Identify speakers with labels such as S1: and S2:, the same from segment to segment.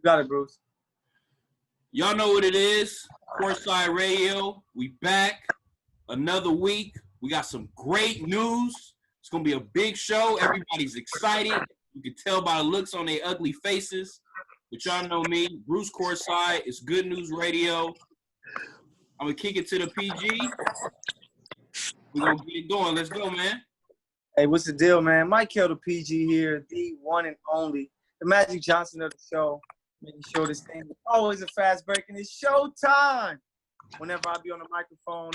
S1: You got it, Bruce.
S2: Y'all know what it is. Courtside Radio. We back. Another week. We got some great news. It's going to be a big show. Everybody's excited. You can tell by the looks on their ugly faces. But y'all know me. Bruce Courtside. It's Good News Radio. I'm going to kick it to the PG. We're going to get it going. Let's go, man.
S1: Hey, what's the deal, man? Mykell the PG here, the one and only, the Magic Johnson of the show. Making sure this thing is always a fast break, and it's showtime whenever I be on the microphone.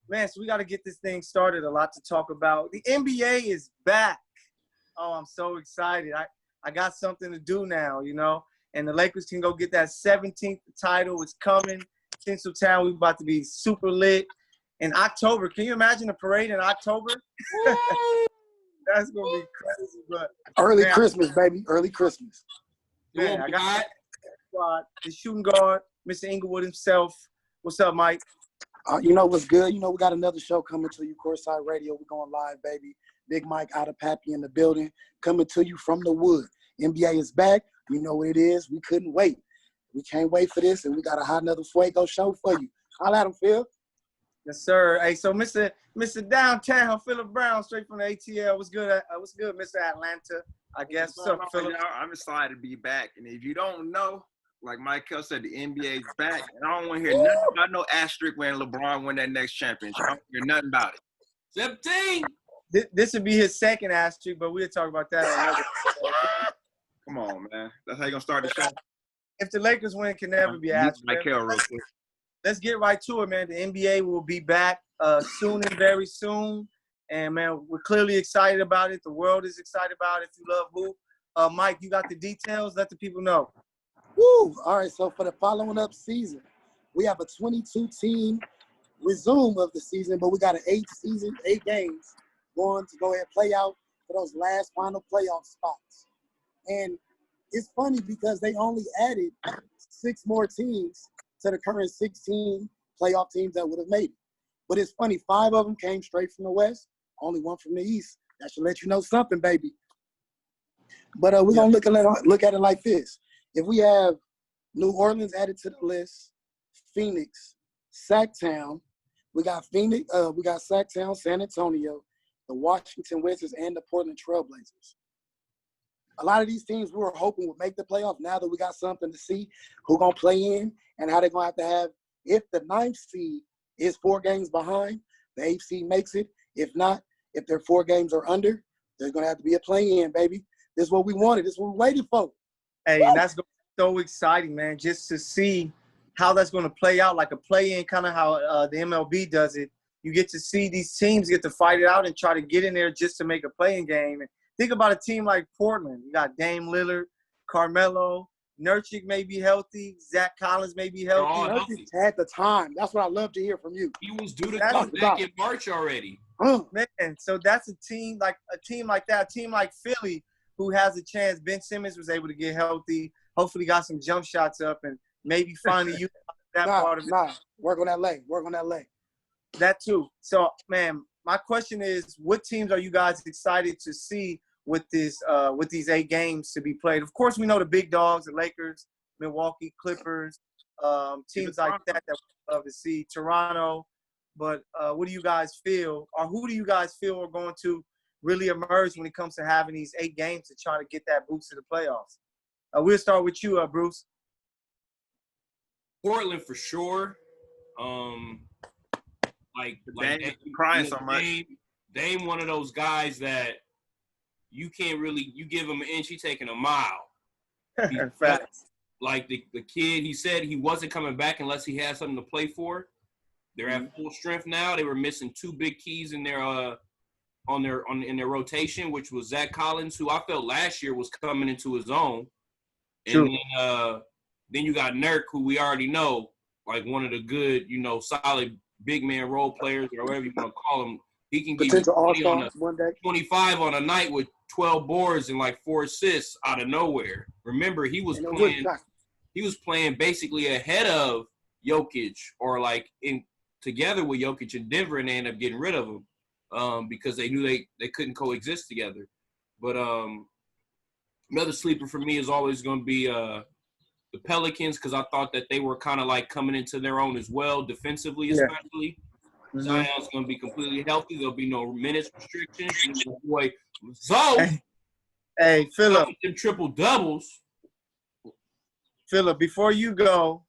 S1: Man, so we got to get this thing started. A lot to talk about. The NBA is back. Oh, I'm so excited. I got something to do now, you know, and the Lakers can go get that 17th title. It's coming. Tinseltown, we about to be super lit. In October, can you imagine a parade in October? That's going to be crazy. But
S3: early Christmas, baby. Early Christmas.
S1: Man, I got the shooting guard, Mr. Inglewood himself. What's up, Mike?
S3: You know what's good? You know, we got another show coming to you, Courtside Radio. We're going live, baby. Big Mike out of Pappy in the building, coming to you from the wood. NBA is back. You know what it is. We couldn't wait. We can't wait for this, and we got a hot another Fuego show for you. Holla at him, Phil.
S1: Yes, sir. Hey, so Mr. Downtown, Philip Brown, straight from the ATL. What's good, Mr. Atlanta? I guess. What's up, Philip?
S4: I'm excited to be back. And if you don't know, like Mykell said, the NBA is back. And I don't want to hear nothing about no asterisk when LeBron win that next championship. I don't hear nothing about it.
S2: 17.
S1: This would be his second asterisk, but we'll talk about that another.
S4: Come on, man. That's how you going to start the show?
S1: If the Lakers win, it can never be an asterisk.
S4: Mykell real quick.
S1: Let's get right to it, man. The NBA will be back soon and very soon. And, man, we're clearly excited about it. The world is excited about it. If you love hoop. Mike, you got the details? Let the people know.
S3: Woo! All right, so for the following up season, we have a 22-team resume of the season, but we got an 8 games going to go ahead and play out for those last final playoff spots. And it's funny because they only added 6 more teams to the current 16 playoff teams that would have made it. But it's funny, 5 of them came straight from the West, only 1 from the East. That should let you know something, baby. But we're going to look at it like this. If we have New Orleans added to the list, Phoenix, Sacktown, we got Sacktown, San Antonio, the Washington Wizards, and the Portland Trailblazers. A lot of these teams we were hoping would make the playoff. Now that we got something to see who's going to play in and how they're going to have, if the 9th seed is 4 games behind, the 8th seed makes it. If not, if they're 4 games or under, there's going to have to be a play-in, baby. This is what we wanted. This is what we waited for.
S1: Hey, and that's so exciting, man, just to see how that's going to play out, like a play-in, kind of how the MLB does it. You get to see these teams get to fight it out and try to get in there just to make a play-in game. And think about a team like Portland. You got Dame Lillard, Carmelo, Nurkic may be healthy, Zach Collins may be healthy.
S3: Nurkic had the time. That's what I love to hear from you.
S2: He was due to come back in March already.
S1: Man, so that's a team like that, a team like Philly, who has a chance. Ben Simmons was able to get healthy. Hopefully got some jump shots up and maybe finally use that part of it.
S3: Work on that leg.
S1: That too. So, man, my question is, what teams are you guys excited to see with these 8 games to be played? Of course, we know the big dogs, the Lakers, Milwaukee, Clippers, teams like that we love to see, Toronto. But what do you guys feel, or who do you guys feel are going to really emerge when it comes to having these 8 games to try to get that boost to the playoffs? We'll start with you, Bruce.
S2: Portland for sure.
S4: Dame crying so much.
S2: Dame one of those guys that you can't really, you give him an inch, he's taking a mile.
S1: Facts.
S2: Like the kid, he said he wasn't coming back unless he had something to play for. They're at full strength now. They were missing 2 big keys in their in their rotation, which was Zach Collins, who I felt last year was coming into his own. And then you got Nurk, who we already know, like one of the good, solid big man role players or whatever you want to call him. He can give you 25 on a night with 12 boards and like 4 assists out of nowhere. Remember, he was playing basically ahead of Jokic or like together with Jokic in Denver, and they ended up getting rid of him because they knew they couldn't coexist together. But another sleeper for me is always going to be the Pelicans because I thought that they were kind of like coming into their own as well, defensively
S1: Yeah.
S2: especially. Zion's going to be completely healthy. There'll be no minutes restrictions. And your boy Zoe,
S1: Hey, Philip.
S2: them triple doubles.
S1: Philip, before you go,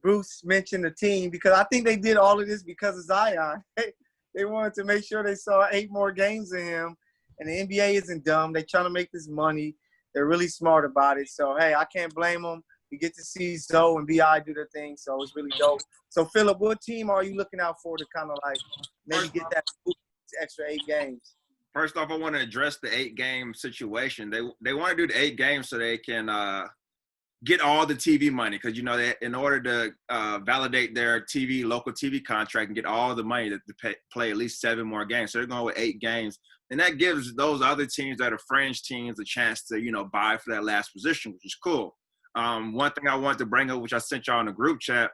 S1: Bruce mentioned the team because I think they did all of this because of Zion. They wanted to make sure they saw 8 more games of him. And the NBA isn't dumb. They're trying to make this money. They're really smart about it. So, hey, I can't blame them. You get to see Zoe and B.I. do their thing, so it's really dope. So, Philip, what team are you looking out for to kind of like maybe get that extra 8 games?
S4: First off, I want to address the 8-game situation. They want to do the 8 games so they can get all the TV money because, you know, they, in order to validate their local TV contract and get all the money to play at least 7 more games. So they're going with 8 games. And that gives those other teams that are fringe teams a chance to, you know, vie for that last position, which is cool. One thing I wanted to bring up, which I sent y'all in the group chat,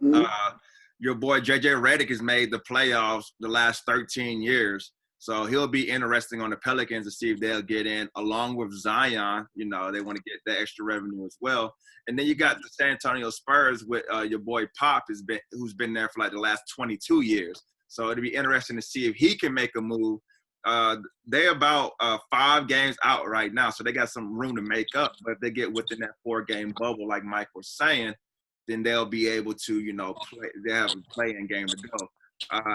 S4: your boy JJ Redick has made the playoffs the last 13 years. So he'll be interesting on the Pelicans to see if they'll get in along with Zion. You know, they want to get that extra revenue as well. And then you got the San Antonio Spurs with your boy Pop, who's been there for like the last 22 years. So it'll be interesting to see if he can make a move. They're about 5 games out right now, so they got some room to make up. But if they get within that 4-game bubble, like Mike was saying, then they'll be able to, you know, play. They have a play-in game to go.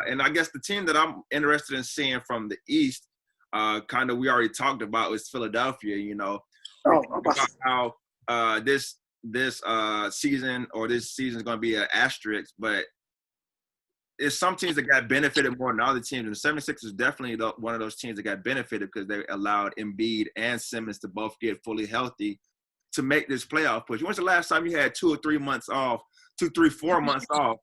S4: And I guess the team that I'm interested in seeing from the East, kind of we already talked about, is Philadelphia. You know, about how this season is going to be an asterisk, but it's some teams that got benefited more than other teams. And the 76ers is definitely one of those teams that got benefited because they allowed Embiid and Simmons to both get fully healthy to make this playoff push. When's the last time you had 2 or 3 months off, 2, 3, 4 months off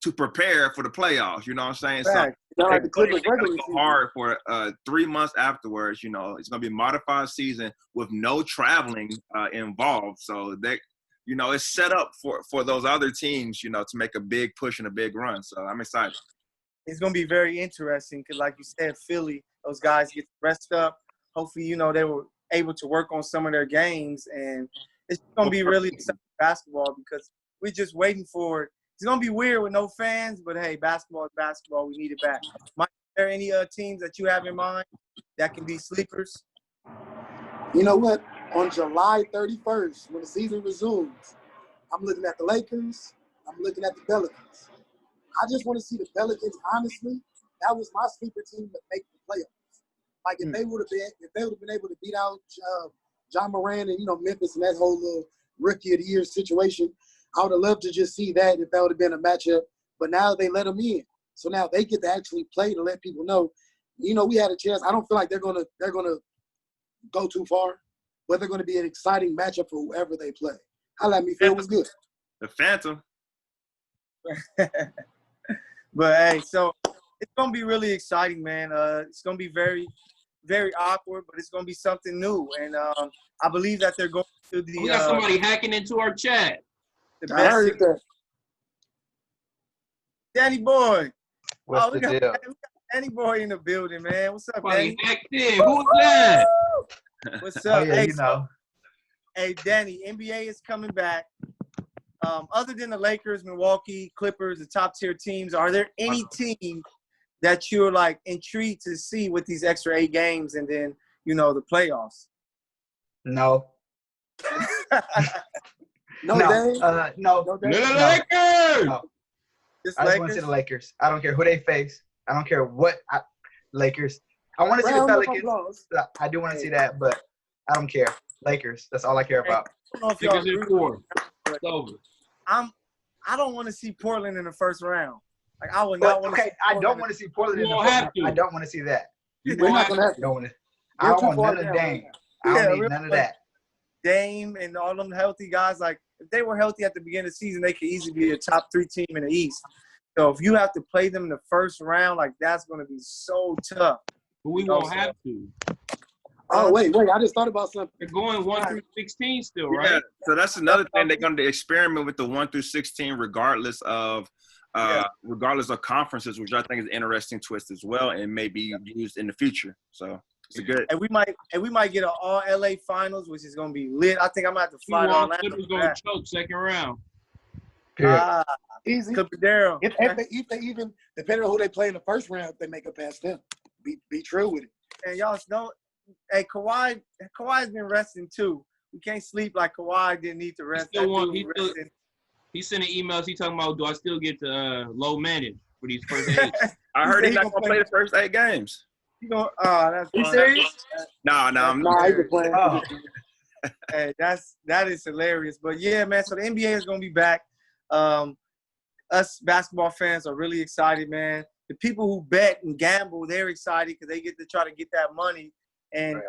S4: to prepare for the playoffs? You know what I'm saying?
S1: Right.
S4: So like the Clippers regularly go hard for 3 months afterwards. You know, it's going to be a modified season with no traveling involved. So they – you know, it's set up for those other teams, you know, to make a big push and a big run. So I'm excited.
S1: It's going to be very interesting because, like you said, Philly, those guys get rest up. Hopefully, you know, they were able to work on some of their games. And it's going to be really exciting basketball because we're just waiting for it. It's going to be weird with no fans, but, hey, basketball is basketball. We need it back. Mike, are there any teams that you have in mind that can be sleepers?
S3: You know what? On July 31st, when the season resumes, I'm looking at the Lakers. I'm looking at the Pelicans. I just want to see the Pelicans. Honestly, that was my sleeper team to make the playoffs. Like if they would have been able to beat out John Moran and, you know, Memphis and that whole little rookie of the year situation, I would have loved to just see that if that would have been a matchup. But now they let them in, so now they get to actually play to let people know, you know, we had a chance. I don't feel like they're gonna go too far, but they're going to be an exciting matchup for whoever they play. I let me feel was good.
S4: The Phantom.
S1: But, hey, so it's going to be really exciting, man. It's going to be very, very awkward, but it's going to be something new. And I believe that they're going to the –
S2: We got somebody hacking into our chat.
S3: I heard that.
S1: Danny Boy.
S5: What's
S1: we
S5: the
S1: got
S5: deal?
S1: Danny Boy in the building, man. What's up,
S2: Somebody
S1: Danny?
S2: hacked in. Who's that?
S1: What's
S5: Oh,
S1: up?
S5: yeah,
S1: Hey,
S5: you know.
S1: Hey, Danny, NBA is coming back. Other than the Lakers, Milwaukee, Clippers, the top-tier teams, are there any team that you're, like, intrigued to see with these extra 8 games and then, you know, the playoffs?
S5: No.
S3: No,
S5: No.
S3: Dave.
S5: No.
S2: Lakers!
S5: No.
S1: Just
S5: I just want to
S1: Lakers?
S5: see the Lakers. I don't care who they face. I don't care what Lakers. I want to see the
S3: Round of
S5: Pelicans.
S3: applause.
S5: I do want to see that, but I don't care. Lakers. That's all I care about.
S1: I don't know if y'all
S2: Lakers in
S1: agree
S2: 4.
S1: with me, but
S2: It's over.
S1: I don't want to see Portland in the first round. Like, I would
S5: But,
S1: not want to
S5: okay,
S1: see
S5: I don't want to see Portland in
S2: You
S5: the
S2: don't
S5: first
S2: have
S5: round.
S2: to.
S5: I don't want to see that.
S3: We're not going to have
S5: I don't want to.
S3: They're
S5: I don't
S3: too
S5: want
S3: far
S5: none of
S3: down
S5: Dame.
S3: right now.
S5: I
S1: Yeah,
S5: don't need
S1: real
S5: none of
S1: quick.
S5: that.
S1: Dame and all them healthy guys, like, if they were healthy at the beginning of the season, they could easily be a top 3 team in the East. So if you have to play them in the first round, like, that's going to be so tough.
S2: But we won't have to.
S3: Oh, wait. I just thought about something.
S2: They're going 1 through 16 still,
S4: Yeah,
S2: right?
S4: so that's another thing. They're going to experiment with the 1 through 16 regardless of conferences, which I think is an interesting twist as well and may be used in the future. So It's a good.
S1: And we might get an all LA finals, which is gonna be lit. I think I'm gonna have to fly to Orlando.
S2: Clippers gonna choke second round.
S3: Easy.
S1: Clipperdero.
S3: If they even, depending on who they play in the first round, if they make it past them, be true with it.
S1: And y'all know, hey, Kawhi's been resting too. We can't sleep like Kawhi didn't need to rest.
S2: He sent emails. He talking about, do I still get to low manage for these first 8?
S4: I heard he's not gonna play the first 8 games.
S1: That's
S5: You
S1: fine.
S5: serious?
S4: No, I'm
S3: Nah, he was playing.
S5: Oh.
S1: Hey, that is hilarious. But yeah, man. So the NBA is gonna be back. Us basketball fans are really excited, man. The people who bet and gamble, they're excited because they get to try to get that money. And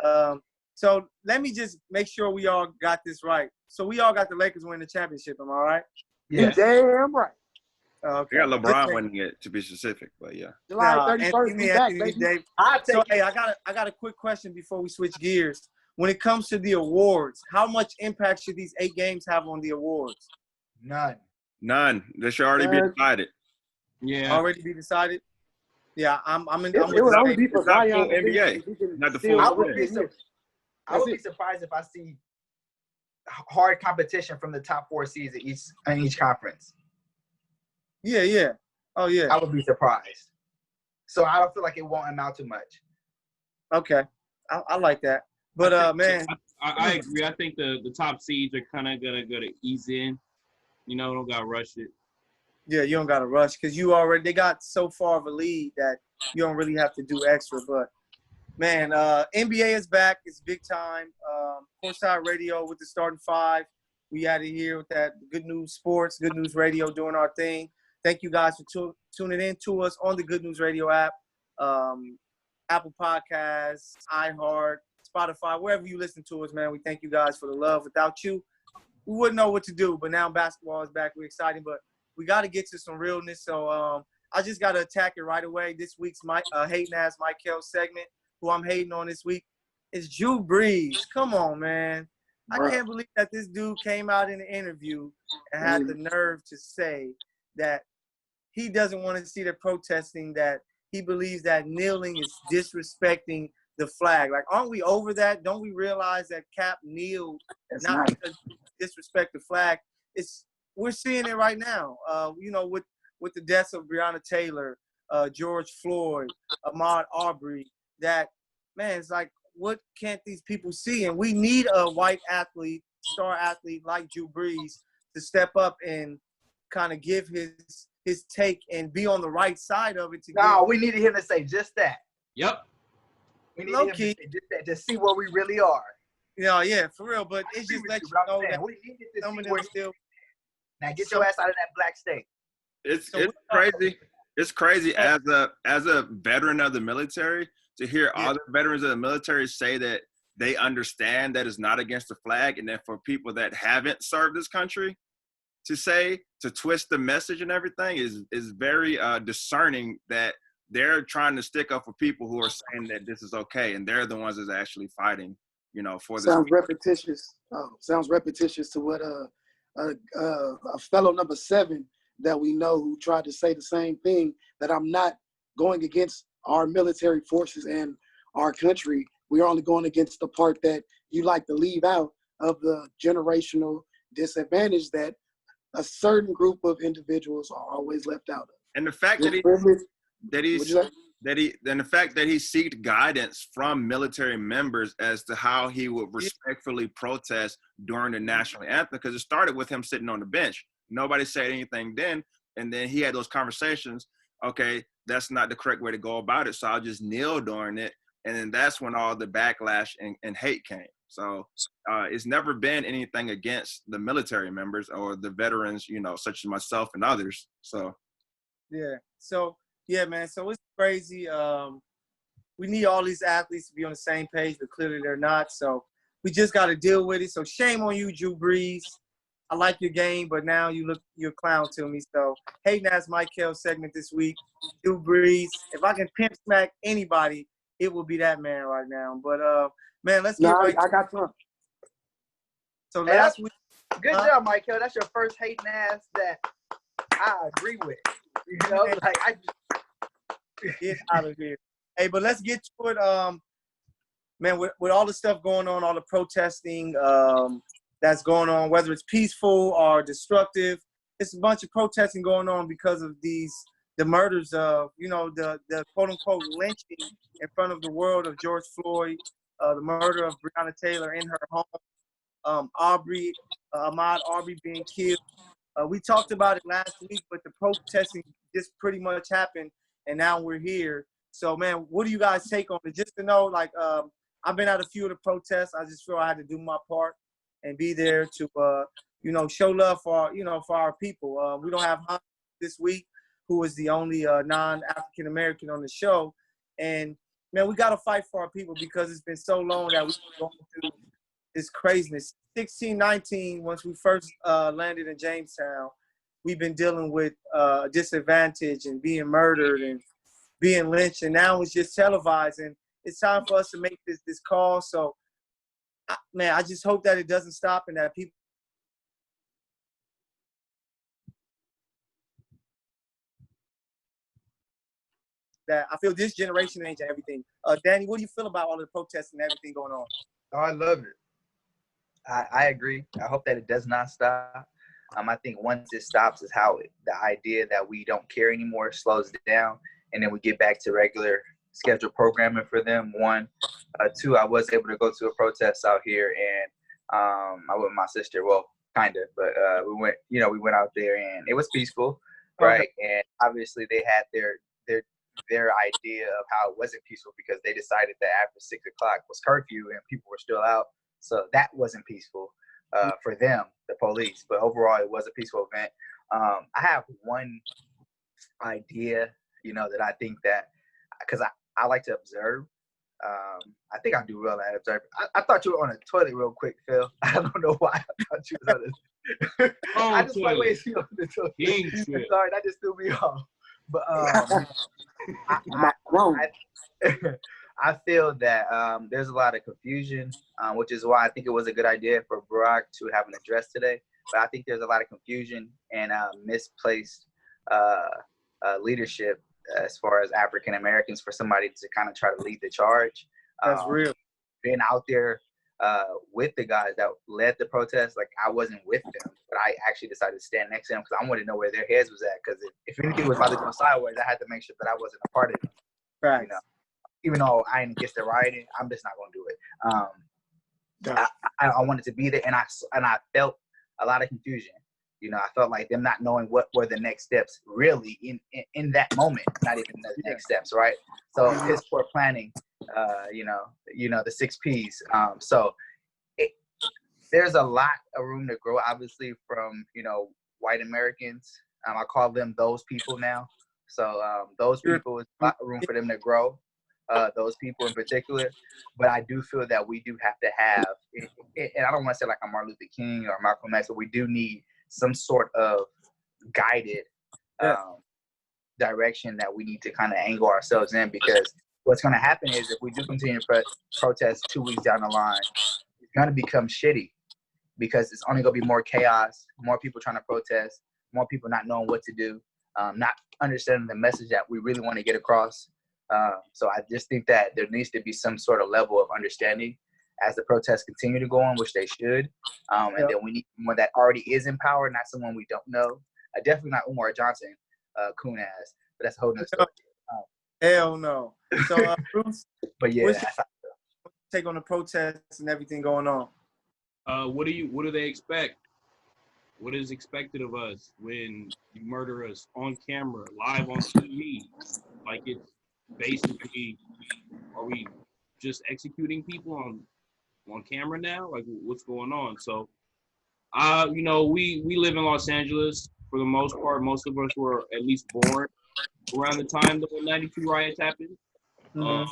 S1: so let me just make sure we all got this right. So we all got the Lakers winning the championship. Am I right?
S3: Yeah. Damn right.
S1: Okay.
S4: We got LeBron winning it, to be specific, but yeah.
S3: July 31st, we back, baby.
S1: Dave.
S5: I take
S1: So hey, I got a quick question before we switch gears. When it comes to the awards, how much impact should these 8 games have on the awards?
S5: none.
S4: They should already be decided.
S2: Yeah.
S1: Already be decided? Yeah, I'm
S3: It would only be for
S4: It's not
S3: Zion.
S4: full NBA, not the full
S5: I
S4: NBA.
S5: would be surprised if I see hard competition from the top 4 seeds in each conference.
S1: Yeah. Oh, yeah.
S5: I would be surprised. So I don't feel like it won't amount to much.
S1: Okay. I like that. But, man.
S2: I agree. I think the top seeds are kind of going to ease in. You know, don't got to rush it.
S1: Yeah, you don't got to rush because they got so far of a lead that you don't really have to do extra. But, man, NBA is back. It's big time. Courtside Radio with the starting 5. We out of here with that Good News Sports, Good News Radio doing our thing. Thank you guys for tuning in to us on the Good News Radio app, Apple Podcasts, iHeart, Spotify, wherever you listen to us, man. We thank you guys for the love. Without you, we wouldn't know what to do. But now basketball is back. We're excited, but we got to get to some realness. So I just got to attack it right away. This week's hating ass Mykell segment, who I'm hating on this week, is Drew Brees. Come on, man. I can't believe that this dude came out in an interview and had the nerve to say that he doesn't want to see the protesting, that he believes that kneeling is disrespecting the flag. Like, aren't we over that? Don't we realize that Cap kneeled not because he disrespect the flag? We're seeing it right now. With the deaths of Breonna Taylor, George Floyd, Ahmaud Arbery, that, man, it's like, what can't these people see? And we need a white athlete, star athlete like Drew Brees to step up and kind of give his take and be on the right side of it.
S5: We needed him to say just that.
S2: Yep.
S5: We needed him to say just that, to see where we really are.
S1: Yeah, for real. But it's just let you know that
S5: we needed to
S1: some
S5: see
S1: of them
S5: where
S1: still.
S5: Now get your ass out of that black state.
S4: It's crazy. It's crazy as a veteran of the military to hear other veterans of the military say that they understand that it's not against the flag, and then for people that haven't served this country to twist the message and everything is very discerning, that they're trying to stick up for people who are saying that this is okay, and they're the ones that's actually fighting, for this.
S3: Sounds repetitious. Sounds repetitious to what a fellow number 7 that we know who tried to say the same thing, that I'm not going against our military forces and our country. We're only going against the part that you like to leave out of the generational disadvantage that a certain group of individuals are always left out of.
S4: And the fact that he seeked guidance from military members as to how he would respectfully protest during the national anthem, because it started with him sitting on the bench. Nobody said anything then, and then he had those conversations. Okay, that's not the correct way to go about it, so I'll just kneel during it. And then that's when all the backlash and hate came. So it's never been anything against the military members or the veterans, such as myself and others. So
S1: man. So it's crazy. We need all these athletes to be on the same page, but clearly they're not. So we just got to deal with it. So shame on you, Drew Brees. I like your game, but now you're a clown to me. So hating ass Mykell segment this week. Drew Brees. If I can pimp smack anybody, it will be that man right now. But man, let's get right.
S3: I got some.
S1: So last week.
S5: Good job, Mykell. That's your first hating ass that I agree with.
S1: Get out of here. Hey, but let's get to it. man, with all the stuff going on, all the protesting that's going on, whether it's peaceful or destructive, it's a bunch of protesting going on because of the murders of, the quote unquote lynching in front of the world of George Floyd, the murder of Breonna Taylor in her home, Ahmaud Arbery being killed. We talked about it last week, but the protesting just pretty much happened, and now we're here. So, man, what do you guys take on it? Just to know, like, I've been at a few of the protests. I just feel I had to do my part and be there to, show love for, for our people. We don't have Hans this week, who is the only non-African American on the show, and man, we got to fight for our people because it's been so long that we've been going through this craziness. 1619, once we first landed in Jamestown, we've been dealing with disadvantage and being murdered and being lynched, and now it's just televised, and it's time for us to make this call. So, I just hope that it doesn't stop and that people that I feel this generation ain't everything. Danny, what do you feel about all the protests and everything going on?
S5: Oh, I love it. I agree. I hope that it does not stop. I think once it stops is how the idea that we don't care anymore slows down, and then we get back to regular scheduled programming for them. One, two, I was able to go to a protest out here, and I went with my sister. Well, kind of, but we went out there, and it was peaceful, right? Okay. And obviously, they had their idea of how it wasn't peaceful because they decided that after 6 o'clock was curfew and people were still out. So that wasn't peaceful for them, the police. But overall, it was a peaceful event. I have one idea, that I think that, because I like to observe. I think I do well at observing. I thought you were on a toilet real quick, Phil. I don't know why I thought you was on this. I just like wait you on the toilet. Sorry, that just threw me off. But I feel that there's a lot of confusion, which is why I think it was a good idea for Barack to have an address today. But I think there's a lot of confusion and misplaced leadership as far as African Americans for somebody to kind of try to lead the charge.
S1: That's real.
S5: Being out there with the guys that led the protest, like I wasn't with them, but I actually decided to stand next to them because I wanted to know where their heads was at. Because if anything was about to go sideways, I had to make sure that I wasn't a part of it.
S1: Right.
S5: Even though I ain't against the rioting, I'm just not gonna do it. I wanted to be there, and I felt a lot of confusion. I felt like them not knowing what were the next steps really in that moment, not even the next steps, right? So piss poor planning, the 6 Ps. So there's a lot of room to grow, obviously, from, white Americans. I call them those people now. So those people, is a lot of room for them to grow, those people in particular. But I do feel that we do have to have, and I don't want to say like I'm Martin Luther King or Malcolm X, but we do need some sort of guided direction that we need to kind of angle ourselves in, because what's going to happen is if we do continue to protest 2 weeks down the line, it's going to become shitty because it's only going to be more chaos, more people trying to protest, more people not knowing what to do, not understanding the message that we really want to get across. So I just think that there needs to be some sort of level of understanding as the protests continue to go on, which they should. And then we need someone that already is in power, not someone we don't know. Definitely not Umar Johnson, coon ass, but that's a whole nother story.
S1: Hell no. So, Bruce,
S5: but yeah,
S1: take on the protests and everything going on.
S2: What do they expect? What is expected of us when you murder us on camera, live on TV? Like, it's basically, are we just executing people on camera now? Like, what's going on? So, we live in Los Angeles for the most part. Most of us were at least born around the time the 92 riots happened.
S1: Mm-hmm.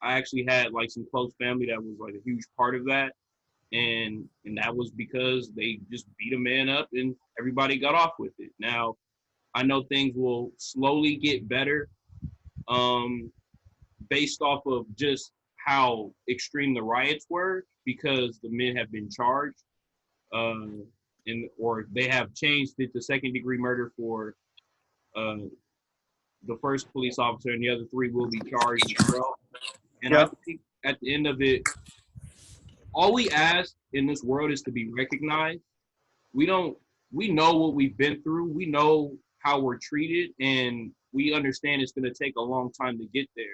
S2: I actually had like some close family that was like a huge part of that. And that was because they just beat a man up and everybody got off with it. Now, I know things will slowly get better based off of just how extreme the riots were, because the men have been charged or they have changed it to second-degree murder for the first police officer, and the other 3 will be charged as well. And I think at the end of it, all we ask in this world is to be recognized. We know what we've been through. We know how we're treated, and we understand it's going to take a long time to get there.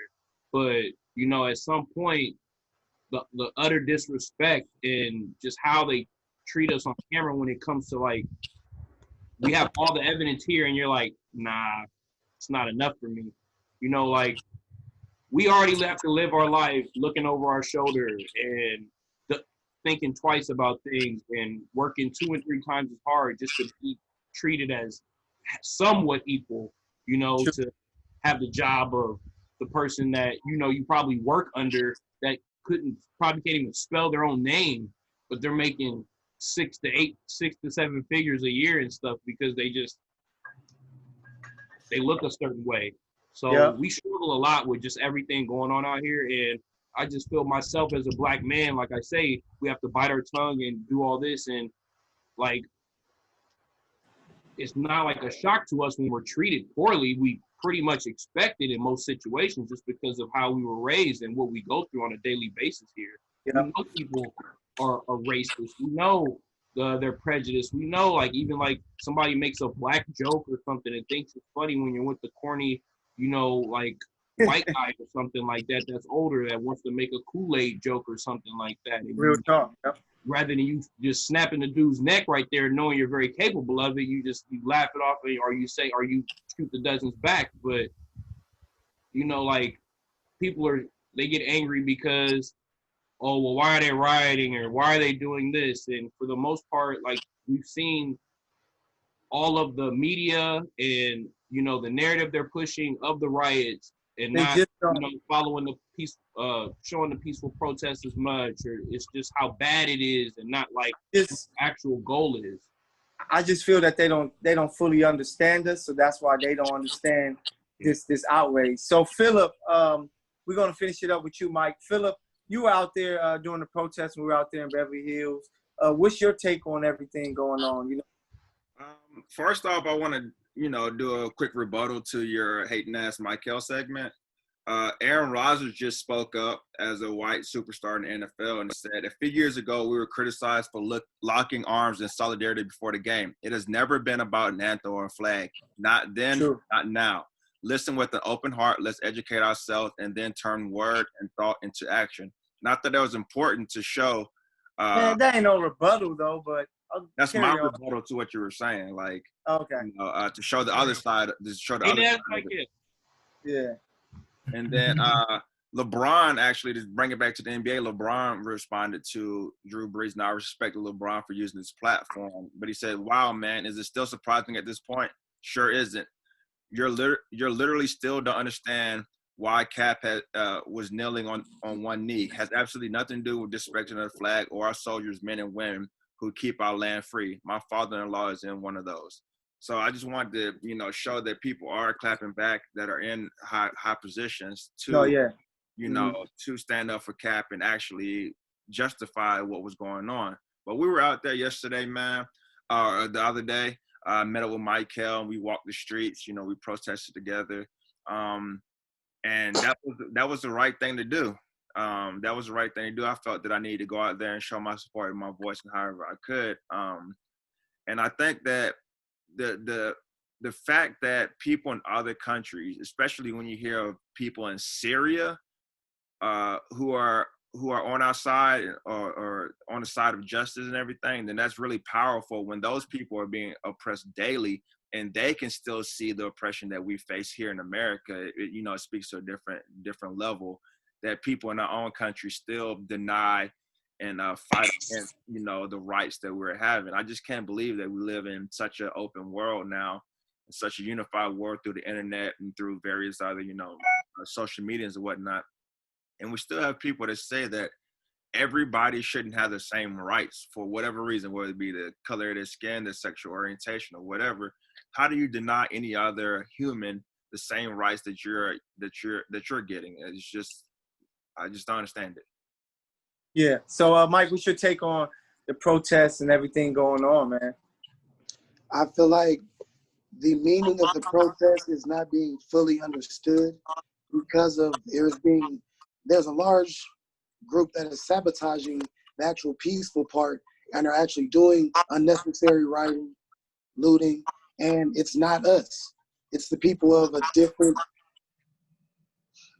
S2: But, you know, at some point, the utter disrespect and just how they treat us on camera when it comes to, like, we have all the evidence here, and you're like, nah, it's not enough for me. You know, like, we already have to live our life looking over our shoulder and thinking twice about things and working 2 and 3 times as hard just to be treated as somewhat equal, you know, to have the job of the person that, you know, you probably work under that probably can't even spell their own name, but they're making 6 to 7 figures a year and stuff because they look a certain way. So we struggle a lot with just everything going on out here. And I just feel myself as a black man, like I say, we have to bite our tongue and do all this. And like, it's not like a shock to us when we're treated poorly. We pretty much expect it in most situations just because of how we were raised and what we go through on a daily basis here. We know people are racist. We know they're prejudiced. We know, like, even like somebody makes a black joke or something and thinks it's funny when you're with the corny, you know, like white guy or something like that that's older that wants to make a Kool-Aid joke or something like that. And
S1: Real talk. Yep.
S2: Rather than you just snapping the dude's neck right there, knowing you're very capable of it, you laugh it off, or you shoot the dozens back. But you know, like, they get angry because, oh, well, why are they rioting or why are they doing this? And for the most part, like, we've seen all of the media and, you know, the narrative they're pushing of the riots and not, you know, following the showing the peaceful protests as much, or it's just how bad it is and not like
S1: It's,
S2: actual goal is.
S1: I just feel that they don't fully understand us, so that's why they don't understand this outrage. So Philip, we're gonna finish it up with you, Mike. Philip, you were out there during the protest, and we were out there in Beverly Hills. What's your take on everything going on? You know,
S4: first off, I want to, you know, do a quick rebuttal to your hating ass Mykell segment. Aaron Rodgers just spoke up as a white superstar in the NFL and said, a few years ago, we were criticized for locking arms in solidarity before the game. It has never been about an anthem or a flag. Not then, not now. Listen with an open heart. Let's educate ourselves and then turn word and thought into action. Not that was important to show.
S1: Man, that ain't no rebuttal, though, but
S4: that's my rebuttal to what you were saying. Like,
S1: okay,
S4: you know, to show the other side, to show the other side.
S1: Yeah.
S4: And then LeBron, actually, to bring it back to the NBA, LeBron responded to Drew Brees, and I respect LeBron for using his platform. But he said, wow, man, is it still surprising at this point? Sure isn't. You're literally still don't understand why Cap was kneeling on one knee. Has absolutely nothing to do with disrespecting the flag or our soldiers, men and women, who keep our land free. My father-in-law is in one of those. So I just wanted to, you know, show that people are clapping back that are in high positions to, you know, to stand up for Cap and actually justify what was going on. But we were out there yesterday, man, the other day. Met up with Mykell, and we walked the streets. You know, we protested together, and that was the right thing to do. That was the right thing to do. I felt that I needed to go out there and show my support and my voice, and however I could. And I think that the fact that people in other countries, especially when you hear of people in Syria, who are on our side or on the side of justice and everything, then that's really powerful when those people are being oppressed daily and they can still see the oppression that we face here in America. You know, it speaks to a different level that people in our own country still deny and fight against, you know, the rights that we're having. I just can't believe that we live in such an open world now, such a unified world through the internet and through various other, you know, social medias and whatnot. And we still have people that say that everybody shouldn't have the same rights for whatever reason, whether it be the color of their skin, their sexual orientation, or whatever. How do you deny any other human the same rights that you're getting? It's just, I just don't understand it.
S1: Yeah. So, Mike, what's your take on the protests and everything going on, man?
S3: I feel like the meaning of the protest is not being fully understood because of there's a large group that is sabotaging the actual peaceful part and are actually doing unnecessary rioting, looting, and it's not us. It's the people of a different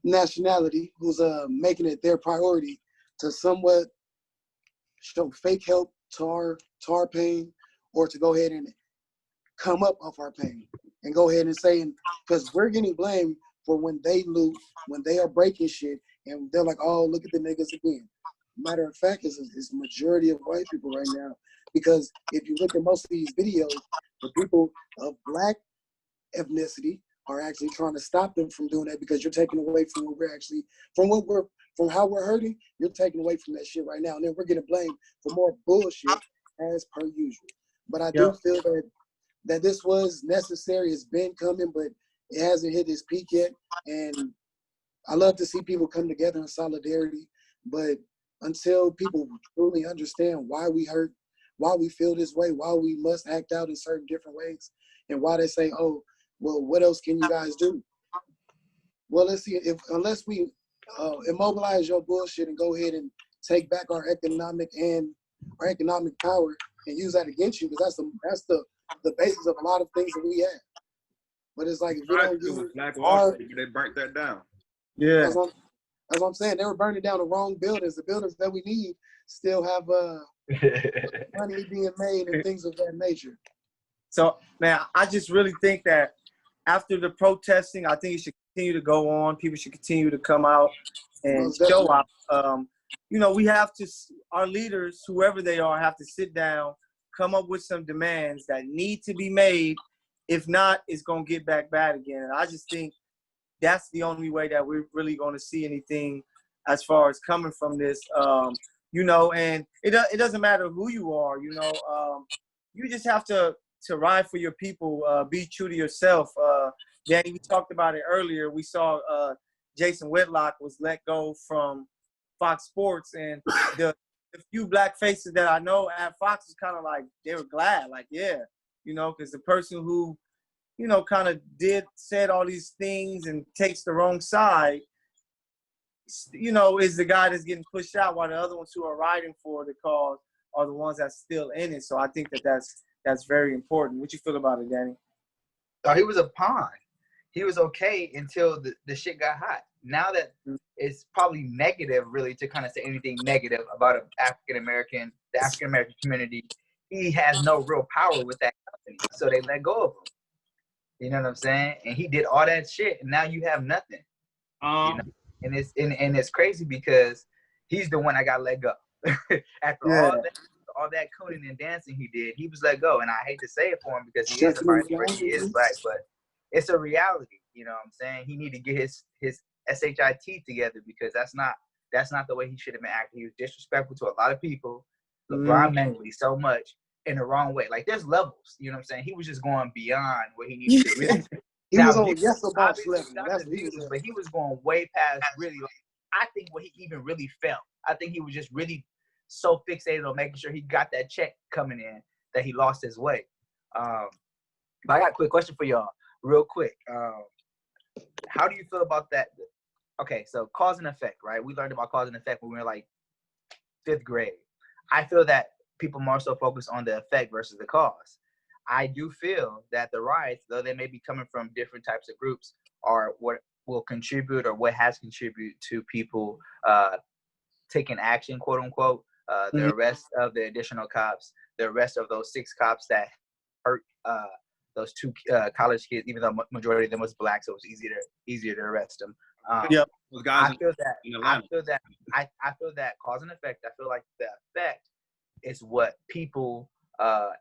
S3: nationality who's making it their priority to somewhat show fake help to our pain, or to go ahead and come up off our pain and go ahead and say, because we're getting blamed for when they loot, when they are breaking shit, and they're like, oh, look at the niggas again. Matter of fact, it's a majority of white people right now, because if you look at most of these videos, the people of black ethnicity are actually trying to stop them from doing that, because you're taking away from what we're actually, from how we're hurting, you're taking away from that shit right now. And then we're getting blamed for more bullshit as per usual. But I do feel that this was necessary. It's been coming, but it hasn't hit its peak yet. And I love to see people come together in solidarity. But until people truly understand why we hurt, why we feel this way, why we must act out in certain different ways, and why they say, oh, well, what else can you guys do? Well, let's see. Unless we immobilize your bullshit and go ahead and take back our economic power and use that against you, because that's the basis of a lot of things that we have. But it's like, if we don't use
S4: Black Wall Street, they burnt that down.
S1: Yeah.
S3: That's what I'm saying. They were burning down the wrong buildings. The buildings that we need still have money being made and things of that nature.
S1: So, man, I just really think that after the protesting, I think it should continue to go on. People should continue to come out and show up. We have to, our leaders, whoever they are, have to sit down, come up with some demands that need to be made. If not, it's going to get back bad again. And I just think that's the only way that we're really going to see anything as far as coming from this. And it doesn't matter who you are, you just have to ride for your people, be true to yourself. Danny, we talked about it earlier. We saw Jason Whitlock was let go from Fox Sports, and the few black faces that I know at Fox is kind of like, they were glad, like, yeah, because the person who, kind of said all these things and takes the wrong side, is the guy that's getting pushed out, while the other ones who are riding for the cause are the ones that's still in it. So I think that's very important. What you feel about it, Danny?
S5: Oh, he was a pawn. He was okay until the shit got hot. Now that it's probably negative, really, to kind of say anything negative about the African American community, he has no real power with that company, so they let go of him. You know what I'm saying? And he did all that shit, and now you have nothing. And it's crazy because he's the one that got let go. After all that coding and dancing he did, he was let go. And I hate to say it for him because he is a minority, he is black, but it's a reality. You know what I'm saying? He need to get his SHIT together, because that's not the way he should have been acting. He was disrespectful to a lot of people, environmentally, so much in the wrong way. Like, there's levels. You know what I'm saying? He was just going beyond where he needed to really.
S3: He was on boss level.
S5: That's what he was. But he was going way past really. I think what he even really felt. I think he was just really so fixated on making sure he got that check coming in that he lost his way. But I got a quick question for y'all, real quick. How do you feel about that? Okay, so cause and effect, right? We learned about cause and effect when we were like 5th grade. I feel that people more so focus on the effect versus the cause. I do feel that the riots, though they may be coming from different types of groups, are what will contribute, or what has contributed to people taking action, quote unquote. The arrest of the additional cops, the arrest of those 6 cops that hurt those 2 college kids, even though majority of them was black, so it was easier to arrest them. I feel that cause and effect. I feel like the effect is what people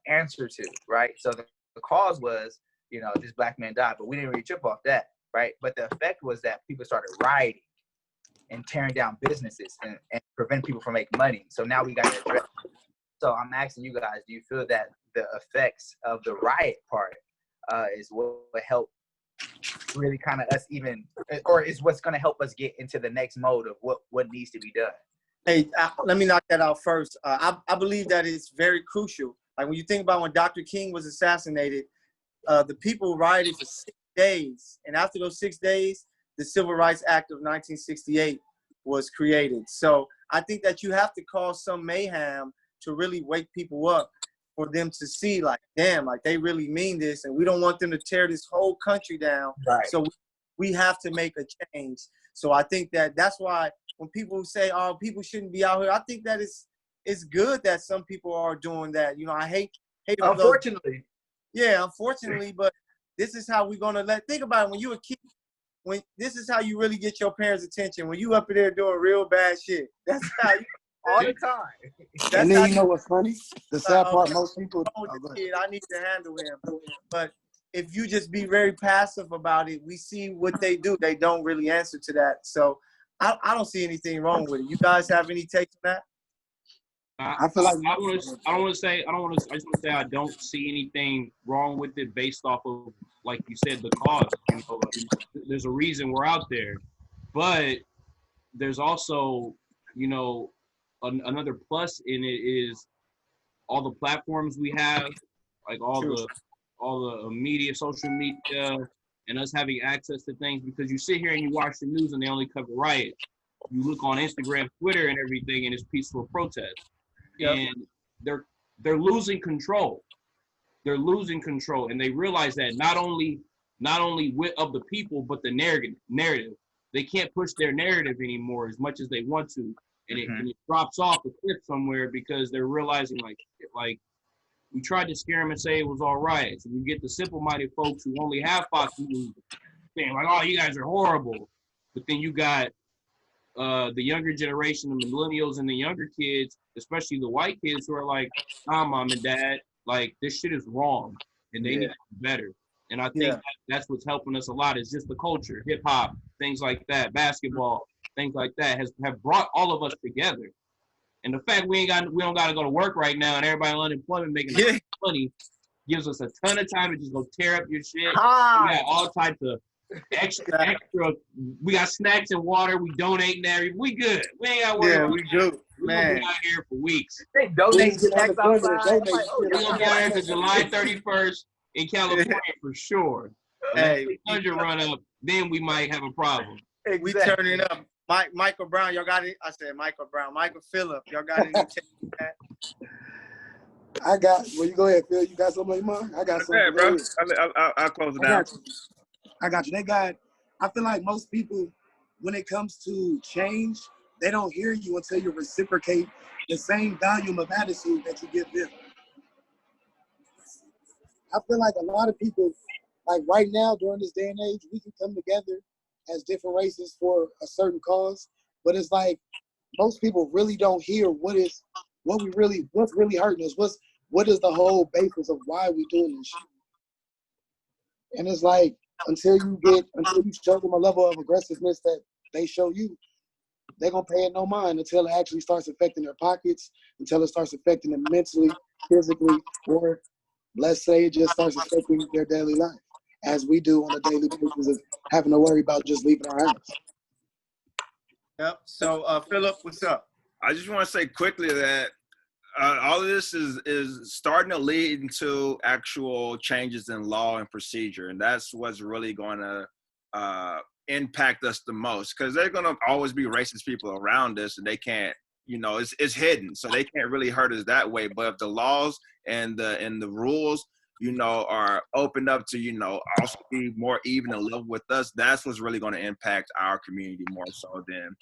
S5: answer to, right? So the cause was, this black man died, but we didn't really trip off that, right? But the effect was that people started rioting and tearing down businesses and prevent people from making money. So now we got to address it. So I'm asking you guys, do you feel that the effects of the riot part is what help really kind of us even, or is what's going to help us get into the next mode of what needs to be done?
S1: Hey, let me knock that out first. I believe that it's very crucial. Like, when you think about when Dr. King was assassinated, the people rioted for 6 days. And after those 6 days, the Civil Rights Act of 1968 was created. So I think that you have to cause some mayhem to really wake people up for them to see, like, damn, like they really mean this, and we don't want them to tear this whole country down.
S5: Right.
S1: So we have to make a change. So I think that that's why when people say, oh, people shouldn't be out here, I think that it's good that some people are doing that. You know, I hate
S5: Unfortunately.
S1: Yeah, unfortunately, but this is how we're gonna think about it. When you're a kid, this is how you really get your parents' attention. When you up there doing real bad shit, that's how you
S5: All the time.
S3: And then you know what's funny? The sad part, most people.
S1: Kid, I need to handle him. But if you just be very passive about it, we see what they do. They don't really answer to that. So I don't see anything wrong with it. You guys have any takes on that?
S3: I feel like
S2: I just want to say I don't see anything wrong with it based off of, like you said, the cause. You know, there's a reason we're out there, but there's also, you know, another plus in it is all the platforms we have, like all the media, social media, and us having access to things. Because you sit here and you watch the news and they only cover riots. You look on Instagram, Twitter, and everything, and it's peaceful protest. Yep. And they're losing control. They're losing control, and they realize that not only of the people, but the narrative. They can't push their narrative anymore as much as they want to, and it drops off the cliff somewhere because they're realizing like we tried to scare them and say it was all right. So you get the simple-minded folks who only have Fox News saying like, "Oh, you guys are horrible," but then you got the younger generation, the millennials and the younger kids, especially the white kids, who are like, "Nah, mom and dad, like this shit is wrong, and they need to be better." And I think that's what's helping us a lot is just the culture, hip hop, things like that, basketball, things like that have brought all of us together. And the fact we don't got to go to work right now, and everybody on unemployment making money gives us a ton of time to just go tear up your shit. We got all types of extra. We got snacks and water. We donate and everything. We good. We ain't got to worry.
S1: Yeah, we good.
S2: We're gonna be out here for weeks.
S5: They donate snacks outside.
S2: We're gonna be out here to July 31st in California for sure.
S1: Hey,
S2: 600 run up, then we might have a problem.
S5: Exactly.
S1: We turning up. Mykell Brown, y'all got it. I said Mykell Brown. Mykell Phillip, y'all got any takes on that?
S3: I got. Well, you go ahead, Phil. You got something, man? I got something.
S4: Yeah, bro. I'll close it down.
S3: I got you. They got. I feel like most people, when it comes to change, they don't hear you until you reciprocate the same volume of attitude that you give them. I feel like a lot of people, like right now during this day and age, we can come together as different races for a certain cause, but it's like most people really don't hear what's really hurting us. What is the whole basis of why we doing this shit? And it's like until you show them a level of aggressiveness that they show you, they're gonna pay it no mind until it actually starts affecting their pockets, until it starts affecting them mentally, physically, or let's say it just starts affecting their daily life, as we do on a daily basis of having to worry about just leaving our house.
S1: Yep. So, Phillip, what's up?
S4: I just want to say quickly that all of this is starting to lead into actual changes in law and procedure, and that's what's really going to impact us the most, because they're going to always be racist people around us, and they can't, it's hidden, so they can't really hurt us that way. But if the laws and the rules, are opened up to, also be more even and level with us, that's what's really going to impact our community more so than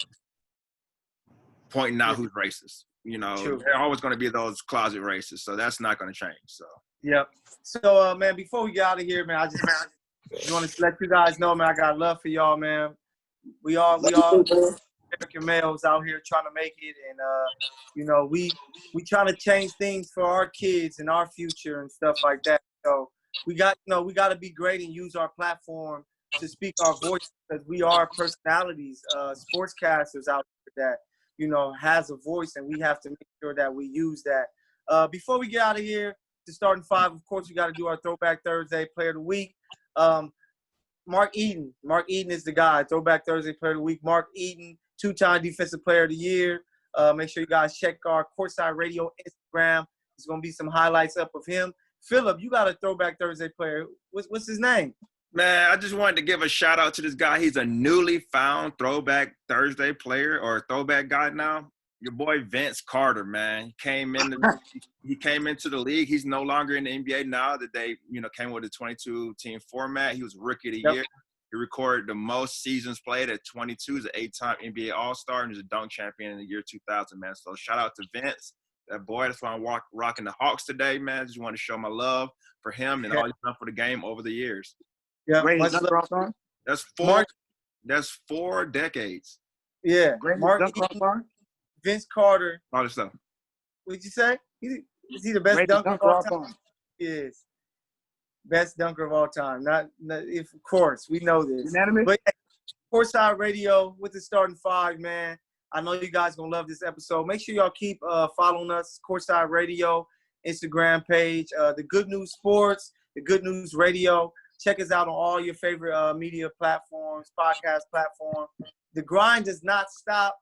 S4: pointing out who's racist. They're always going to be those closet racists, so that's not going to change. So. Yep.
S1: So, man, before we get out of here, man, I just want to let you guys know, man, I got love for y'all, man. We all American males out here trying to make it, and we trying to change things for our kids and our future and stuff like that. So we got to be great and use our platform to speak our voice, because we are personalities, sportscasters out there that has a voice, and we have to make sure that we use that. Before we get out of here, to starting five, of course, we got to do our Throwback Thursday Player of the Week. Mark Eden is the guy. Throwback Thursday Player of the Week. Mark Eden, 2-time Defensive Player of the Year. Make sure you guys check our Courtside Radio Instagram. There's going to be some highlights up of him. Phillip, you got a Throwback Thursday player. What's his name?
S4: Man, I just wanted to give a shout out to this guy. He's a newly found Throwback Thursday player or throwback guy now. your boy Vince Carter, man. He came into the league. He's no longer in the NBA now that they, came with a 22-team format. He was Rookie of the Year. He recorded the most seasons played at 22. He's an 8-time NBA All-Star and he's a dunk champion in the year 2000, man. So shout out to Vince, that boy. That's why I'm rocking the Hawks today, man. Just want to show my love for him and all he's done for the game over the years.
S1: Yeah,
S6: Greatest dunker of all time.
S4: That's 4 decades.
S1: Yeah,
S6: Greatest
S1: Mark
S6: dunker of all time.
S1: Vince Carter.
S4: All this stuff.
S1: What did you say? Is he the best
S6: Greatest
S1: dunker of all time? He is. Best dunker of all time. Not if of course we know this.
S6: Unanimous?
S1: But Courtside Radio with the starting 5, man. I know you guys gonna love this episode. Make sure y'all keep following us, Courtside Radio, Instagram page, the Good News Sports, the Good News Radio. Check us out on all your favorite media platforms, podcast platform. The grind does not stop.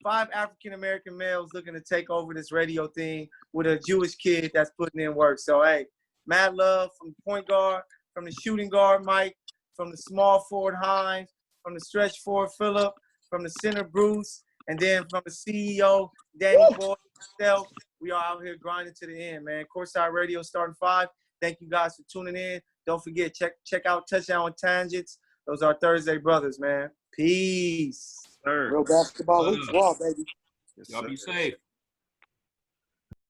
S1: 5 African-American males looking to take over this radio thing with a Jewish kid that's putting in work. So, hey, mad love from the point guard, from the shooting guard, Mike, from the small forward, Hines, from the stretch forward, Phillip, from the center, Bruce, and then from the CEO, Danny Boyd, himself. We are out here grinding to the end, man. Courtside Radio starting 5. Thank you guys for tuning in. Don't forget, check out Touchdown with Tangents. Those are Thursday brothers, man. Peace.
S3: Real basketball hoops ball, baby.
S2: Y'all be safe.